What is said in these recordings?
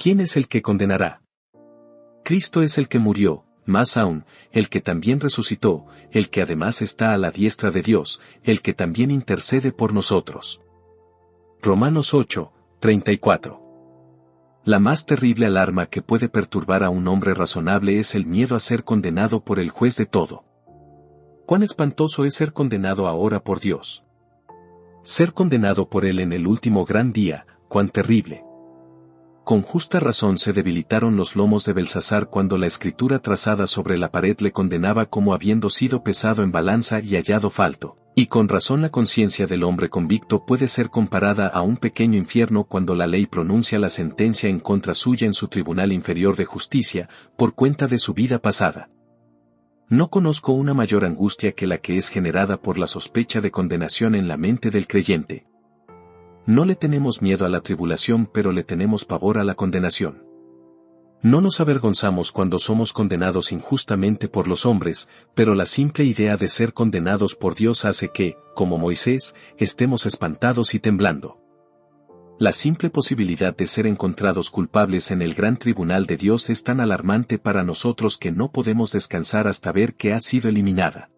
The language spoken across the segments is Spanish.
¿quién es el que condenará? Cristo es el que murió, más aún, el que también resucitó, el que además está a la diestra de Dios, el que también intercede por nosotros. Romanos 8, 34. La más terrible alarma que puede perturbar a un hombre razonable es el miedo a ser condenado por el juez de todo. Cuán espantoso es ser condenado ahora por Dios. Ser condenado por Él en el último gran día, cuán terrible. Con justa razón se debilitaron los lomos de Belsasar cuando la escritura trazada sobre la pared le condenaba como habiendo sido pesado en balanza y hallado falto, y con razón la conciencia del hombre convicto puede ser comparada a un pequeño infierno cuando la ley pronuncia la sentencia en contra suya en su tribunal inferior de justicia, por cuenta de su vida pasada. No conozco una mayor angustia que la que es generada por la sospecha de condenación en la mente del creyente. No le tenemos miedo a la tribulación, pero le tenemos pavor a la condenación. No nos avergonzamos cuando somos condenados injustamente por los hombres, pero la simple idea de ser condenados por Dios hace que, como Moisés, estemos espantados y temblando. La simple posibilidad de ser encontrados culpables en el gran tribunal de Dios es tan alarmante para nosotros que no podemos descansar hasta ver que ha sido eliminada.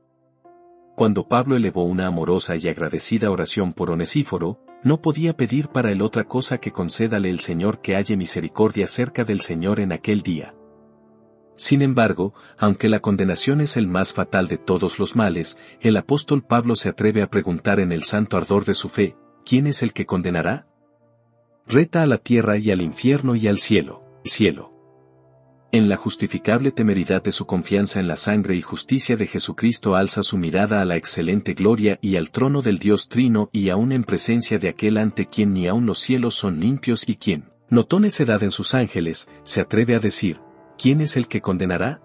Cuando Pablo elevó una amorosa y agradecida oración por Onesíforo, no podía pedir para él otra cosa que concédale el Señor que halle misericordia cerca del Señor en aquel día. Sin embargo, aunque la condenación es el más fatal de todos los males, el apóstol Pablo se atreve a preguntar en el santo ardor de su fe, ¿quién es el que condenará? Reta a la tierra y al infierno y al cielo. En la justificable temeridad de su confianza en la sangre y justicia de Jesucristo alza su mirada a la excelente gloria y al trono del Dios Trino y aún en presencia de aquel ante quien ni aun los cielos son limpios y quien, notó necedad en sus ángeles, se atreve a decir, ¿quién es el que condenará?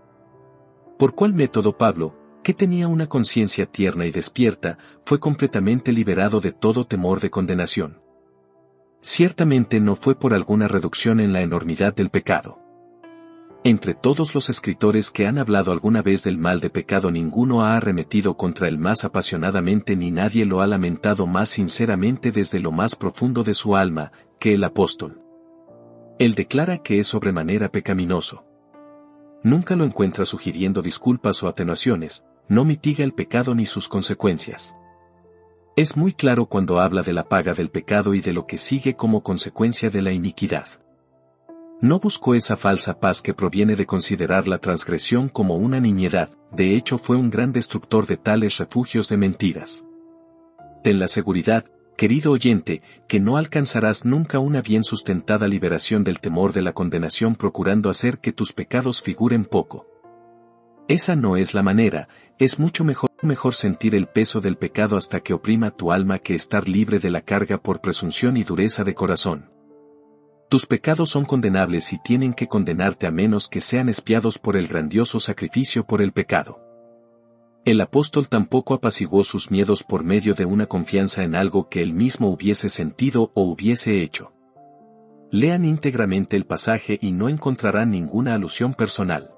¿Por cuál método Pablo, que tenía una conciencia tierna y despierta, fue completamente liberado de todo temor de condenación? Ciertamente no fue por alguna reducción en la enormidad del pecado. Entre todos los escritores que han hablado alguna vez del mal de pecado ninguno ha arremetido contra él más apasionadamente ni nadie lo ha lamentado más sinceramente desde lo más profundo de su alma, que el apóstol. Él declara que es sobremanera pecaminoso. Nunca lo encuentra sugiriendo disculpas o atenuaciones, no mitiga el pecado ni sus consecuencias. Es muy claro cuando habla de la paga del pecado y de lo que sigue como consecuencia de la iniquidad. No buscó esa falsa paz que proviene de considerar la transgresión como una nimiedad, de hecho fue un gran destructor de tales refugios de mentiras. Ten la seguridad, querido oyente, que no alcanzarás nunca una bien sustentada liberación del temor de la condenación procurando hacer que tus pecados figuren poco. Esa no es la manera, es mucho mejor sentir el peso del pecado hasta que oprima tu alma que estar libre de la carga por presunción y dureza de corazón. Tus pecados son condenables y tienen que condenarte a menos que sean expiados por el grandioso sacrificio por el pecado. El apóstol tampoco apaciguó sus miedos por medio de una confianza en algo que él mismo hubiese sentido o hubiese hecho. Lean íntegramente el pasaje y no encontrarán ninguna alusión personal.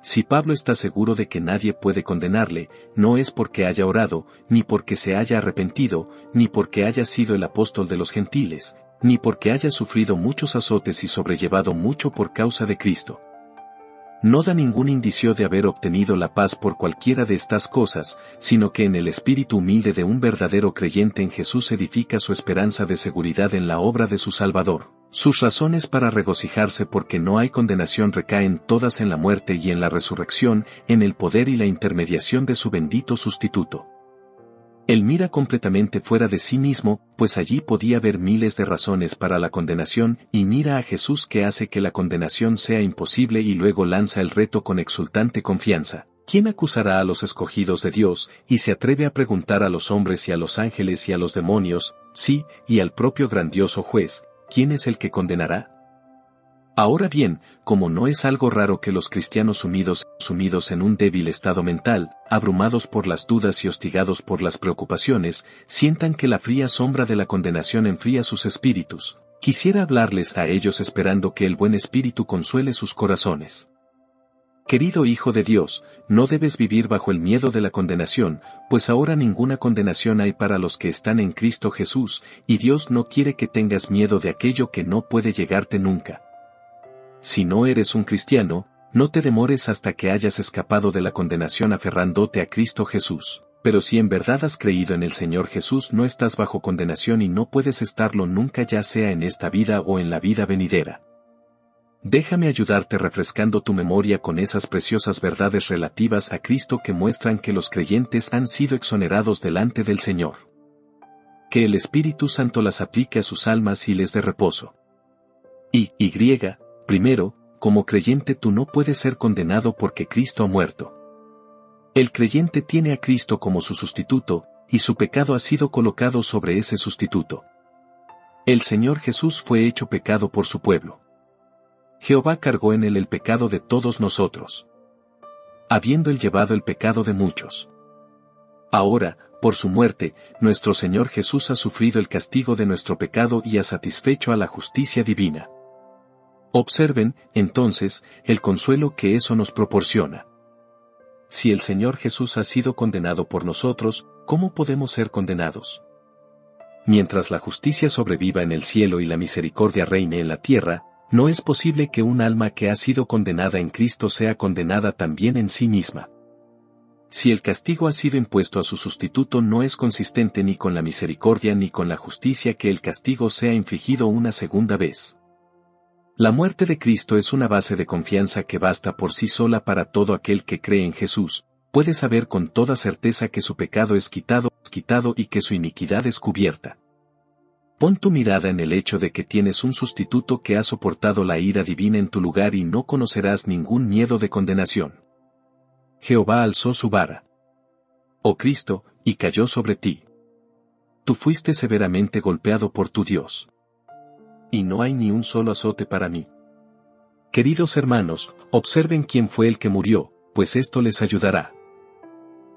Si Pablo está seguro de que nadie puede condenarle, no es porque haya orado, ni porque se haya arrepentido, ni porque haya sido el apóstol de los gentiles, ni porque haya sufrido muchos azotes y sobrellevado mucho por causa de Cristo. No da ningún indicio de haber obtenido la paz por cualquiera de estas cosas, sino que en el espíritu humilde de un verdadero creyente en Jesús edifica su esperanza de seguridad en la obra de su Salvador. Sus razones para regocijarse porque no hay condenación recaen todas en la muerte y en la resurrección, en el poder y la intermediación de su bendito sustituto. Él mira completamente fuera de sí mismo, pues allí podía haber miles de razones para la condenación, y mira a Jesús que hace que la condenación sea imposible y luego lanza el reto con exultante confianza. ¿Quién acusará a los escogidos de Dios? Y se atreve a preguntar a los hombres y a los ángeles y a los demonios, sí, y al propio grandioso juez, ¿quién es el que condenará? Ahora bien, como no es algo raro que los cristianos sumidos en un débil estado mental, abrumados por las dudas y hostigados por las preocupaciones, sientan que la fría sombra de la condenación enfría sus espíritus, quisiera hablarles a ellos esperando que el buen espíritu consuele sus corazones. Querido Hijo de Dios, no debes vivir bajo el miedo de la condenación, pues ahora ninguna condenación hay para los que están en Cristo Jesús, y Dios no quiere que tengas miedo de aquello que no puede llegarte nunca. Si no eres un cristiano, no te demores hasta que hayas escapado de la condenación aferrándote a Cristo Jesús. Pero si en verdad has creído en el Señor Jesús, no estás bajo condenación y no puedes estarlo nunca, ya sea en esta vida o en la vida venidera. Déjame ayudarte refrescando tu memoria con esas preciosas verdades relativas a Cristo que muestran que los creyentes han sido exonerados delante del Señor. Que el Espíritu Santo las aplique a sus almas y les dé reposo. Primero, como creyente tú no puedes ser condenado porque Cristo ha muerto. El creyente tiene a Cristo como su sustituto, y su pecado ha sido colocado sobre ese sustituto. El Señor Jesús fue hecho pecado por su pueblo. Jehová cargó en él el pecado de todos nosotros, habiendo él llevado el pecado de muchos. Ahora, por su muerte, nuestro Señor Jesús ha sufrido el castigo de nuestro pecado y ha satisfecho a la justicia divina. Observen, entonces, el consuelo que eso nos proporciona. Si el Señor Jesús ha sido condenado por nosotros, ¿cómo podemos ser condenados? Mientras la justicia sobreviva en el cielo y la misericordia reine en la tierra, no es posible que un alma que ha sido condenada en Cristo sea condenada también en sí misma. Si el castigo ha sido impuesto a su sustituto, no es consistente ni con la misericordia ni con la justicia que el castigo sea infligido una segunda vez. La muerte de Cristo es una base de confianza que basta por sí sola para todo aquel que cree en Jesús, puede saber con toda certeza que su pecado es quitado y que su iniquidad es cubierta. Pon tu mirada en el hecho de que tienes un sustituto que ha soportado la ira divina en tu lugar y no conocerás ningún miedo de condenación. Jehová alzó su vara, oh Cristo, y cayó sobre ti. Tú fuiste severamente golpeado por tu Dios. Y no hay ni un solo azote para mí. Queridos hermanos, observen quién fue el que murió, pues esto les ayudará.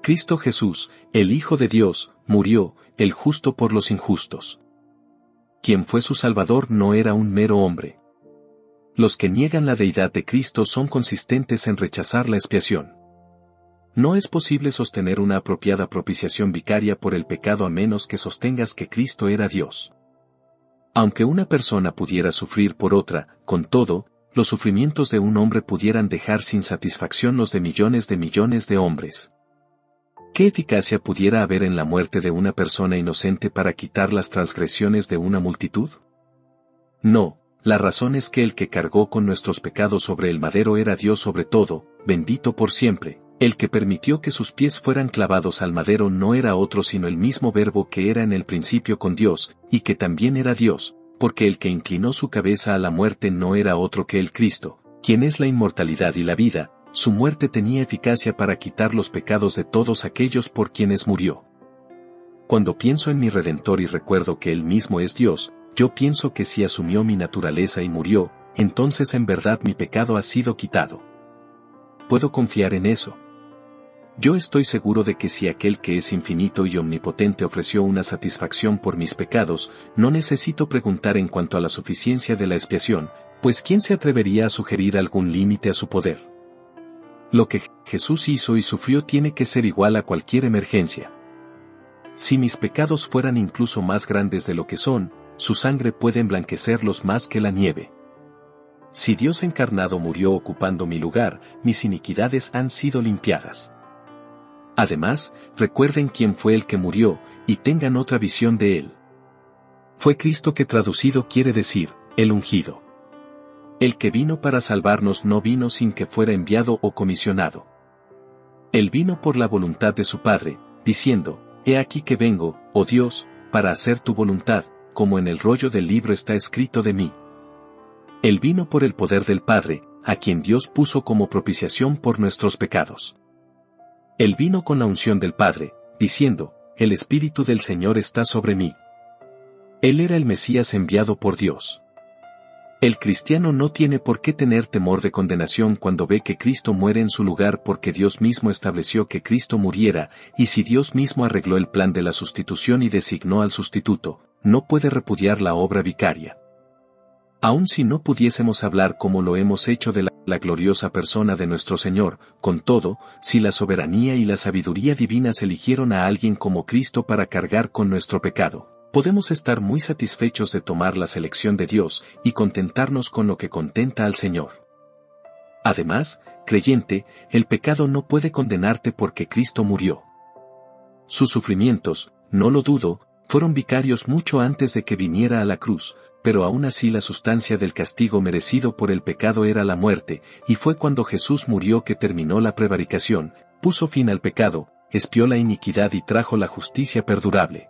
Cristo Jesús, el Hijo de Dios, murió, el justo por los injustos. Quien fue su Salvador no era un mero hombre. Los que niegan la deidad de Cristo son consistentes en rechazar la expiación. No es posible sostener una apropiada propiciación vicaria por el pecado a menos que sostengas que Cristo era Dios. Aunque una persona pudiera sufrir por otra, con todo, los sufrimientos de un hombre pudieran dejar sin satisfacción los de millones de hombres. ¿Qué eficacia pudiera haber en la muerte de una persona inocente para quitar las transgresiones de una multitud? No, la razón es que el que cargó con nuestros pecados sobre el madero era Dios sobre todo, bendito por siempre. El que permitió que sus pies fueran clavados al madero no era otro sino el mismo Verbo que era en el principio con Dios, y que también era Dios, porque el que inclinó su cabeza a la muerte no era otro que el Cristo, quien es la inmortalidad y la vida. Su muerte tenía eficacia para quitar los pecados de todos aquellos por quienes murió. Cuando pienso en mi Redentor y recuerdo que Él mismo es Dios, yo pienso que si asumió mi naturaleza y murió, entonces en verdad mi pecado ha sido quitado. ¿Puedo confiar en eso? Yo estoy seguro de que si aquel que es infinito y omnipotente ofreció una satisfacción por mis pecados, no necesito preguntar en cuanto a la suficiencia de la expiación, pues ¿quién se atrevería a sugerir algún límite a su poder? Lo que Jesús hizo y sufrió tiene que ser igual a cualquier emergencia. Si mis pecados fueran incluso más grandes de lo que son, su sangre puede emblanquecerlos más que la nieve. Si Dios encarnado murió ocupando mi lugar, mis iniquidades han sido limpiadas. Además, recuerden quién fue el que murió, y tengan otra visión de él. Fue Cristo, que traducido quiere decir, el ungido. El que vino para salvarnos no vino sin que fuera enviado o comisionado. Él vino por la voluntad de su Padre, diciendo, he aquí que vengo, oh Dios, para hacer tu voluntad, como en el rollo del libro está escrito de mí. Él vino por el poder del Padre, a quien Dios puso como propiciación por nuestros pecados. Él vino con la unción del Padre, diciendo, el Espíritu del Señor está sobre mí. Él era el Mesías enviado por Dios. El cristiano no tiene por qué tener temor de condenación cuando ve que Cristo muere en su lugar, porque Dios mismo estableció que Cristo muriera, y si Dios mismo arregló el plan de la sustitución y designó al sustituto, no puede repudiar la obra vicaria. Aun si no pudiésemos hablar como lo hemos hecho de la gloriosa persona de nuestro Señor, con todo, si la soberanía y la sabiduría divinas eligieron a alguien como Cristo para cargar con nuestro pecado, Podemos estar muy satisfechos de tomar la selección de Dios y contentarnos con lo que contenta al Señor. Además, creyente, el pecado no puede condenarte porque Cristo murió. Sus sufrimientos, no lo dudo, fueron vicarios mucho antes de que viniera a la cruz, pero aún así la sustancia del castigo merecido por el pecado era la muerte, y fue cuando Jesús murió que terminó la prevaricación, puso fin al pecado, expió la iniquidad y trajo la justicia perdurable.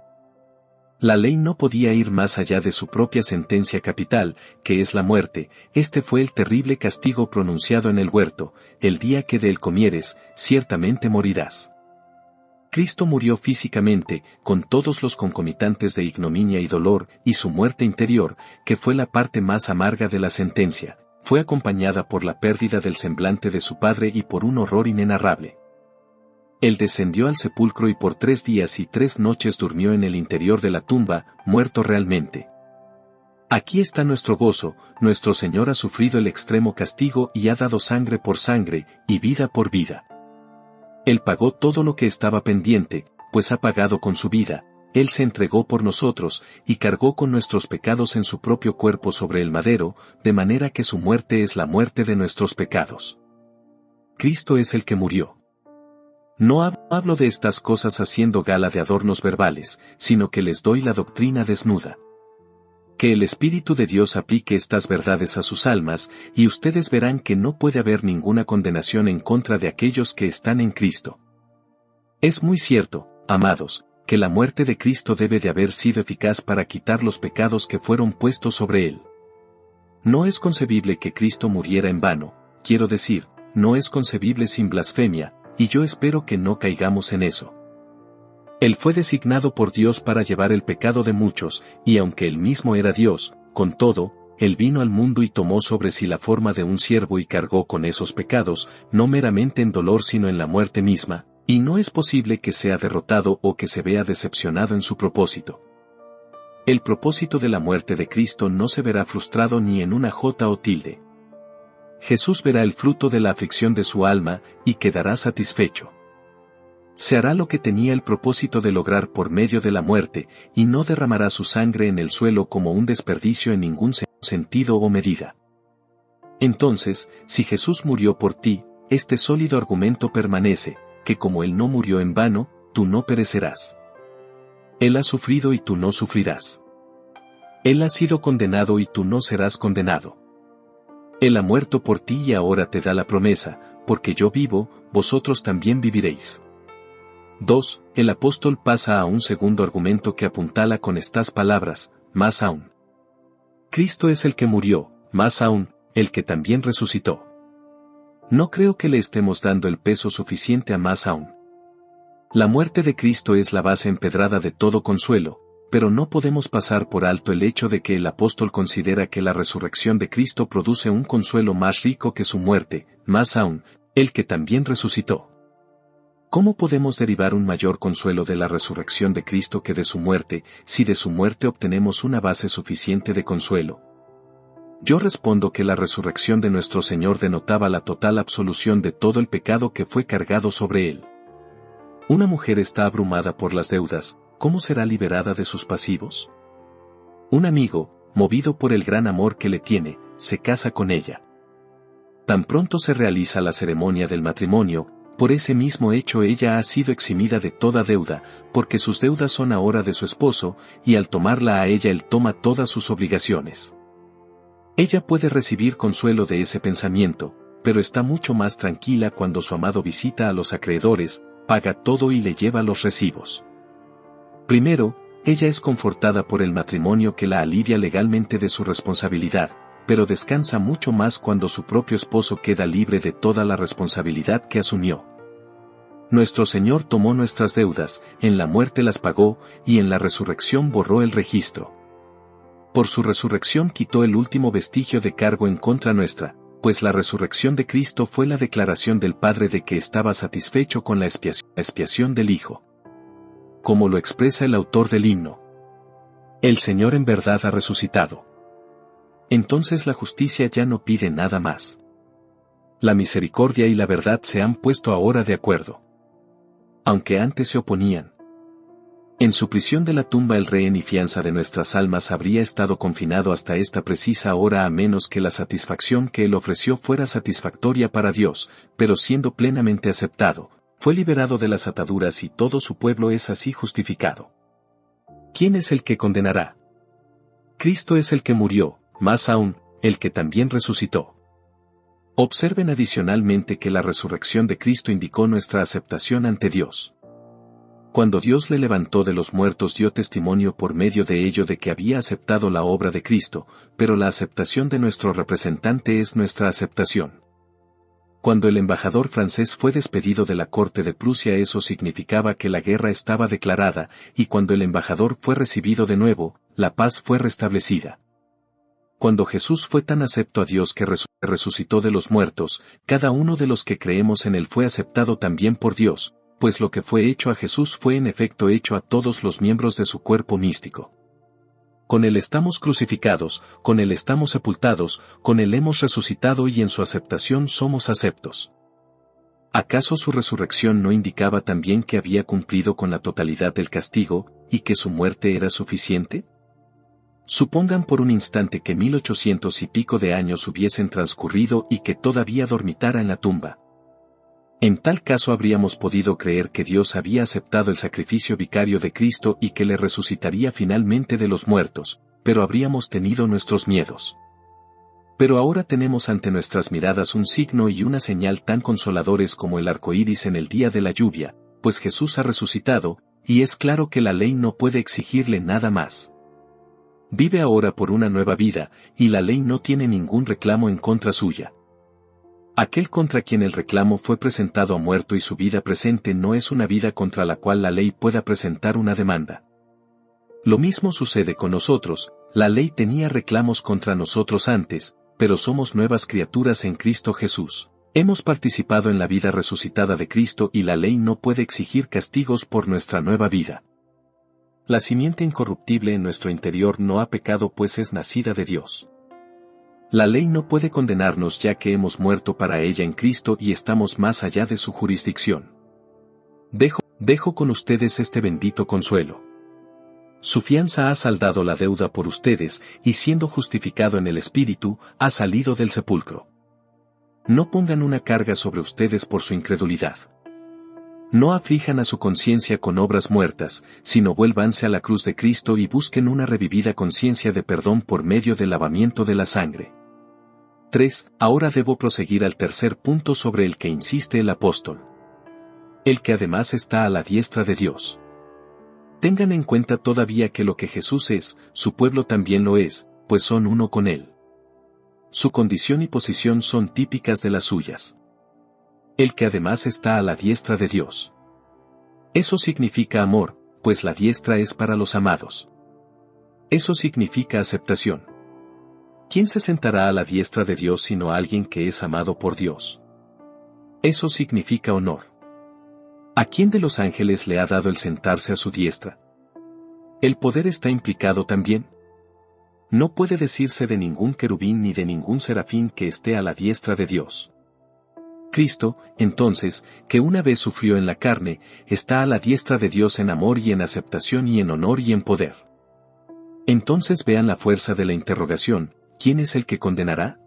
La ley no podía ir más allá de su propia sentencia capital, que es la muerte. Este fue el terrible castigo pronunciado en el huerto: el día que de él comieres, ciertamente morirás. Cristo murió físicamente, con todos los concomitantes de ignominia y dolor, y su muerte interior, que fue la parte más amarga de la sentencia, fue acompañada por la pérdida del semblante de su Padre y por un horror inenarrable. Él descendió al sepulcro y por 3 días y 3 noches durmió en el interior de la tumba, muerto realmente. Aquí está nuestro gozo: nuestro Señor ha sufrido el extremo castigo y ha dado sangre por sangre, y vida por vida. Él pagó todo lo que estaba pendiente, pues ha pagado con su vida. Él se entregó por nosotros, y cargó con nuestros pecados en su propio cuerpo sobre el madero, de manera que su muerte es la muerte de nuestros pecados. Cristo es el que murió. No hablo de estas cosas haciendo gala de adornos verbales, sino que les doy la doctrina desnuda. Que el Espíritu de Dios aplique estas verdades a sus almas, y ustedes verán que no puede haber ninguna condenación en contra de aquellos que están en Cristo. Es muy cierto, amados, que la muerte de Cristo debe de haber sido eficaz para quitar los pecados que fueron puestos sobre él. No es concebible que Cristo muriera en vano, quiero decir, no es concebible sin blasfemia, y yo espero que no caigamos en eso. Él fue designado por Dios para llevar el pecado de muchos, y aunque él mismo era Dios, con todo, él vino al mundo y tomó sobre sí la forma de un siervo y cargó con esos pecados, no meramente en dolor sino en la muerte misma, y no es posible que sea derrotado o que se vea decepcionado en su propósito. El propósito de la muerte de Cristo no se verá frustrado ni en una jota o tilde. Jesús verá el fruto de la aflicción de su alma, y quedará satisfecho. Se hará lo que tenía el propósito de lograr por medio de la muerte, y no derramará su sangre en el suelo como un desperdicio en ningún sentido o medida. Entonces, si Jesús murió por ti, este sólido argumento permanece, que como Él no murió en vano, tú no perecerás. Él ha sufrido y tú no sufrirás. Él ha sido condenado y tú no serás condenado. Él ha muerto por ti y ahora te da la promesa: porque yo vivo, vosotros también viviréis. 2. El apóstol pasa a un segundo argumento que apuntala con estas palabras: más aún. Cristo es el que murió, más aún, el que también resucitó. No creo que le estemos dando el peso suficiente a más aún. La muerte de Cristo es la base empedrada de todo consuelo, pero no podemos pasar por alto el hecho de que el apóstol considera que la resurrección de Cristo produce un consuelo más rico que su muerte, más aún, el que también resucitó. ¿Cómo podemos derivar un mayor consuelo de la resurrección de Cristo que de su muerte, si de su muerte obtenemos una base suficiente de consuelo? Yo respondo que la resurrección de nuestro Señor denotaba la total absolución de todo el pecado que fue cargado sobre él. Una mujer está abrumada por las deudas, ¿cómo será liberada de sus pasivos? Un amigo, movido por el gran amor que le tiene, se casa con ella. Tan pronto se realiza la ceremonia del matrimonio, por ese mismo hecho ella ha sido eximida de toda deuda, porque sus deudas son ahora de su esposo, y al tomarla a ella él toma todas sus obligaciones. Ella puede recibir consuelo de ese pensamiento, pero está mucho más tranquila cuando su amado visita a los acreedores, paga todo y le lleva los recibos. Primero, ella es confortada por el matrimonio que la alivia legalmente de su responsabilidad, pero descansa mucho más cuando su propio esposo queda libre de toda la responsabilidad que asumió. Nuestro Señor tomó nuestras deudas, en la muerte las pagó, y en la resurrección borró el registro. Por su resurrección quitó el último vestigio de cargo en contra nuestra, pues la resurrección de Cristo fue la declaración del Padre de que estaba satisfecho con la expiación del Hijo. Como lo expresa el autor del himno: el Señor en verdad ha resucitado. Entonces la justicia ya no pide nada más. La misericordia y la verdad se han puesto ahora de acuerdo. Aunque antes se oponían. En su prisión de la tumba el rehén y fianza de nuestras almas habría estado confinado hasta esta precisa hora a menos que la satisfacción que él ofreció fuera satisfactoria para Dios, pero siendo plenamente aceptado, fue liberado de las ataduras y todo su pueblo es así justificado. ¿Quién es el que condenará? Cristo es el que murió, más aún, el que también resucitó. Observen adicionalmente que la resurrección de Cristo indicó nuestra aceptación ante Dios. Cuando Dios le levantó de los muertos dio testimonio por medio de ello de que había aceptado la obra de Cristo, pero la aceptación de nuestro representante es nuestra aceptación. Cuando el embajador francés fue despedido de la corte de Prusia eso significaba que la guerra estaba declarada, y cuando el embajador fue recibido de nuevo, la paz fue restablecida. Cuando Jesús fue tan acepto a Dios que resucitó de los muertos, cada uno de los que creemos en él fue aceptado también por Dios, pues lo que fue hecho a Jesús fue en efecto hecho a todos los miembros de su cuerpo místico. Con él estamos crucificados, con él estamos sepultados, con él hemos resucitado y en su aceptación somos aceptos. ¿Acaso su resurrección no indicaba también que había cumplido con la totalidad del castigo, y que su muerte era suficiente? Supongan por un instante que 1800 y pico de años hubiesen transcurrido y que todavía dormitara en la tumba. En tal caso habríamos podido creer que Dios había aceptado el sacrificio vicario de Cristo y que le resucitaría finalmente de los muertos, pero habríamos tenido nuestros miedos. Pero ahora tenemos ante nuestras miradas un signo y una señal tan consoladores como el arco iris en el día de la lluvia, pues Jesús ha resucitado, y es claro que la ley no puede exigirle nada más. Vive ahora por una nueva vida, y la ley no tiene ningún reclamo en contra suya. Aquel contra quien el reclamo fue presentado ha muerto y su vida presente no es una vida contra la cual la ley pueda presentar una demanda. Lo mismo sucede con nosotros, la ley tenía reclamos contra nosotros antes, pero somos nuevas criaturas en Cristo Jesús. Hemos participado en la vida resucitada de Cristo y la ley no puede exigir castigos por nuestra nueva vida. La simiente incorruptible en nuestro interior no ha pecado pues es nacida de Dios. La ley no puede condenarnos ya que hemos muerto para ella en Cristo y estamos más allá de su jurisdicción. Dejo con ustedes este bendito consuelo. Su fianza ha saldado la deuda por ustedes y siendo justificado en el Espíritu, ha salido del sepulcro. No pongan una carga sobre ustedes por su incredulidad. No aflijan a su conciencia con obras muertas, sino vuélvanse a la cruz de Cristo y busquen una revivida conciencia de perdón por medio del lavamiento de la sangre. 3. Ahora debo proseguir al tercer punto sobre el que insiste el apóstol. El que además está a la diestra de Dios. Tengan en cuenta todavía que lo que Jesús es, su pueblo también lo es, pues son uno con él. Su condición y posición son típicas de las suyas. El que además está a la diestra de Dios. Eso significa amor, pues la diestra es para los amados. Eso significa aceptación. ¿Quién se sentará a la diestra de Dios sino alguien que es amado por Dios? Eso significa honor. ¿A quién de los ángeles le ha dado el sentarse a su diestra? ¿El poder está implicado también? No puede decirse de ningún querubín ni de ningún serafín que esté a la diestra de Dios. Cristo, entonces, que una vez sufrió en la carne, está a la diestra de Dios en amor y en aceptación y en honor y en poder. Entonces vean la fuerza de la interrogación, ¿quién es el que condenará?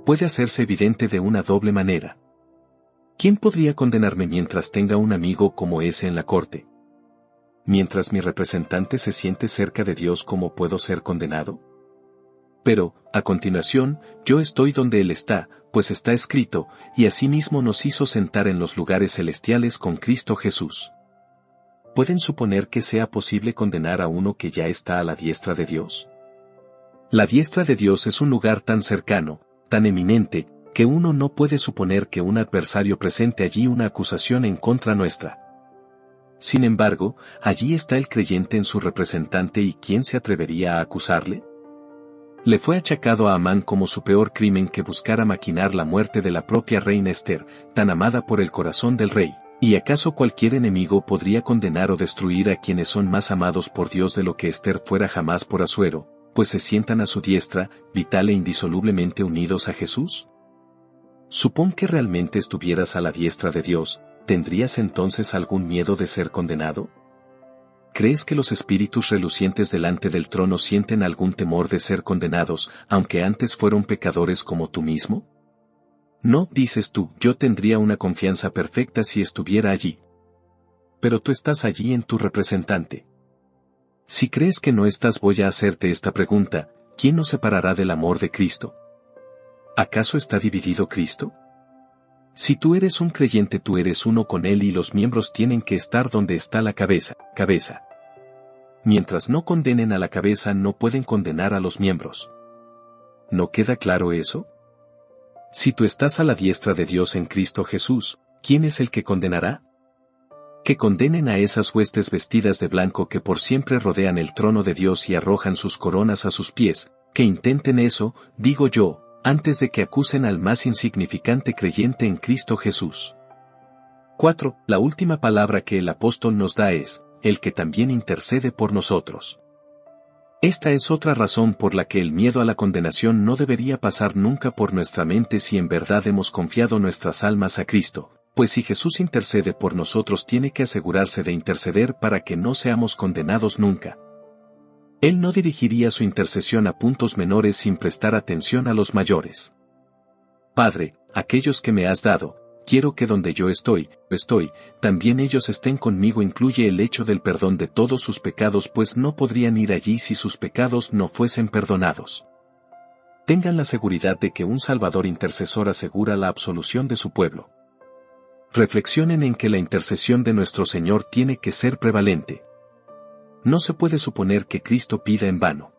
Puede hacerse evidente de una doble manera. ¿Quién podría condenarme mientras tenga un amigo como ese en la corte? Mientras mi representante se siente cerca de Dios, ¿cómo puedo ser condenado? Pero, a continuación, yo estoy donde Él está, pues está escrito, y asimismo nos hizo sentar en los lugares celestiales con Cristo Jesús. ¿Pueden suponer que sea posible condenar a uno que ya está a la diestra de Dios? La diestra de Dios es un lugar tan cercano, tan eminente, que uno no puede suponer que un adversario presente allí una acusación en contra nuestra. Sin embargo, allí está el creyente en su representante y ¿quién se atrevería a acusarle? Le fue achacado a Amán como su peor crimen que buscara maquinar la muerte de la propia reina Esther, tan amada por el corazón del rey. ¿Y acaso cualquier enemigo podría condenar o destruir a quienes son más amados por Dios de lo que Esther fuera jamás por Asuero, pues se sientan a su diestra, vital e indisolublemente unidos a Jesús? Supón que realmente estuvieras a la diestra de Dios, ¿tendrías entonces algún miedo de ser condenado? ¿Crees que los espíritus relucientes delante del trono sienten algún temor de ser condenados, aunque antes fueron pecadores como tú mismo? No, dices tú, yo tendría una confianza perfecta si estuviera allí. Pero tú estás allí en tu representante. Si crees que no estás, voy a hacerte esta pregunta: ¿quién nos separará del amor de Cristo? ¿Acaso está dividido Cristo? Si tú eres un creyente, tú eres uno con Él y los miembros tienen que estar donde está la cabeza. Mientras no condenen a la cabeza, no pueden condenar a los miembros. ¿No queda claro eso? Si tú estás a la diestra de Dios en Cristo Jesús, ¿quién es el que condenará? Que condenen a esas huestes vestidas de blanco que por siempre rodean el trono de Dios y arrojan sus coronas a sus pies, que intenten eso, digo yo, antes de que acusen al más insignificante creyente en Cristo Jesús. 4. La última palabra que el apóstol nos da es: el que también intercede por nosotros. Esta es otra razón por la que el miedo a la condenación no debería pasar nunca por nuestra mente si en verdad hemos confiado nuestras almas a Cristo, pues si Jesús intercede por nosotros, tiene que asegurarse de interceder para que no seamos condenados nunca. Él no dirigiría su intercesión a puntos menores sin prestar atención a los mayores. Padre, aquellos que me has dado, quiero que donde yo estoy, también ellos estén conmigo. Incluye el hecho del perdón de todos sus pecados, pues no podrían ir allí si sus pecados no fuesen perdonados. Tengan la seguridad de que un Salvador intercesor asegura la absolución de su pueblo. Reflexionen en que la intercesión de nuestro Señor tiene que ser prevalente. No se puede suponer que Cristo pida en vano.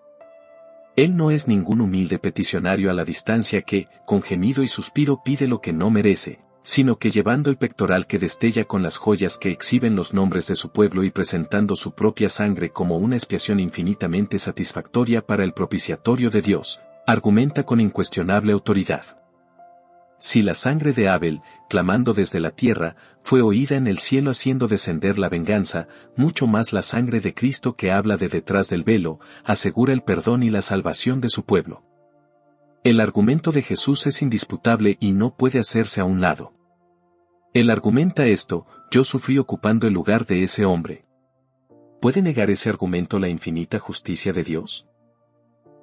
Él no es ningún humilde peticionario a la distancia que, con gemido y suspiro, pide lo que no merece, sino que llevando el pectoral que destella con las joyas que exhiben los nombres de su pueblo y presentando su propia sangre como una expiación infinitamente satisfactoria para el propiciatorio de Dios, argumenta con incuestionable autoridad. Si la sangre de Abel, clamando desde la tierra, fue oída en el cielo haciendo descender la venganza, mucho más la sangre de Cristo, que habla de detrás del velo, asegura el perdón y la salvación de su pueblo. El argumento de Jesús es indisputable y no puede hacerse a un lado. Él argumenta esto: yo sufrí ocupando el lugar de ese hombre. ¿Puede negar ese argumento la infinita justicia de Dios?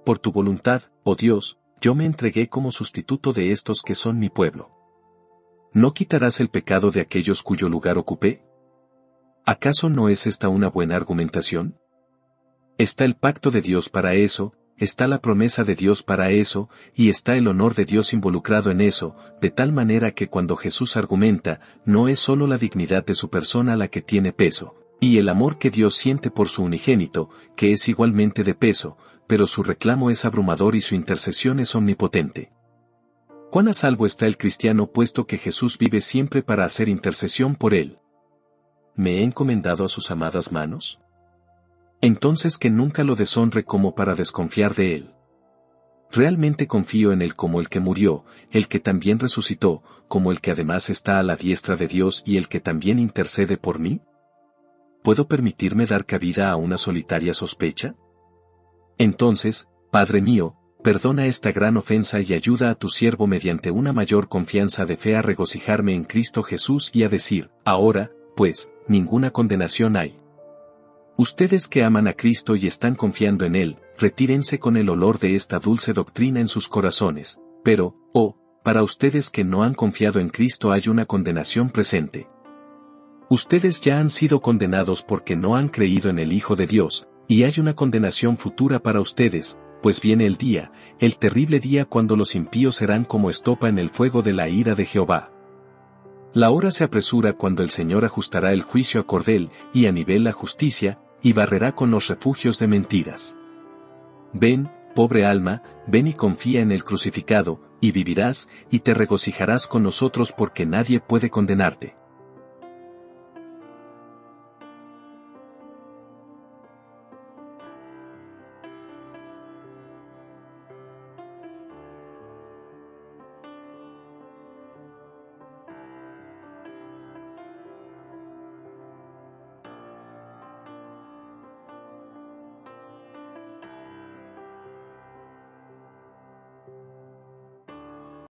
Por tu voluntad, oh Dios, yo me entregué como sustituto de estos que son mi pueblo. ¿No quitarás el pecado de aquellos cuyo lugar ocupé? ¿Acaso no es esta una buena argumentación? Está el pacto de Dios para eso, está la promesa de Dios para eso, y está el honor de Dios involucrado en eso, de tal manera que cuando Jesús argumenta, no es solo la dignidad de su persona la que tiene peso, y el amor que Dios siente por su unigénito, que es igualmente de peso, pero su reclamo es abrumador y su intercesión es omnipotente. ¿Cuán a salvo está el cristiano puesto que Jesús vive siempre para hacer intercesión por él? ¿Me he encomendado a sus amadas manos? Entonces que nunca lo deshonre como para desconfiar de él. Realmente confío en él como el que murió, el que también resucitó, como el que además está a la diestra de Dios y el que también intercede por mí. ¿Puedo permitirme dar cabida a una solitaria sospecha? Entonces, Padre mío, perdona esta gran ofensa y ayuda a tu siervo mediante una mayor confianza de fe a regocijarme en Cristo Jesús y a decir: ahora, pues, ninguna condenación hay. Ustedes que aman a Cristo y están confiando en Él, retírense con el olor de esta dulce doctrina en sus corazones, pero, para ustedes que no han confiado en Cristo hay una condenación presente. Ustedes ya han sido condenados porque no han creído en el Hijo de Dios, y hay una condenación futura para ustedes, pues viene el día, el terrible día cuando los impíos serán como estopa en el fuego de la ira de Jehová. La hora se apresura cuando el Señor ajustará el juicio a cordel y a nivel la justicia, y barrerá con los refugios de mentiras. Ven, pobre alma, ven y confía en el crucificado, y vivirás, y te regocijarás con nosotros porque nadie puede condenarte.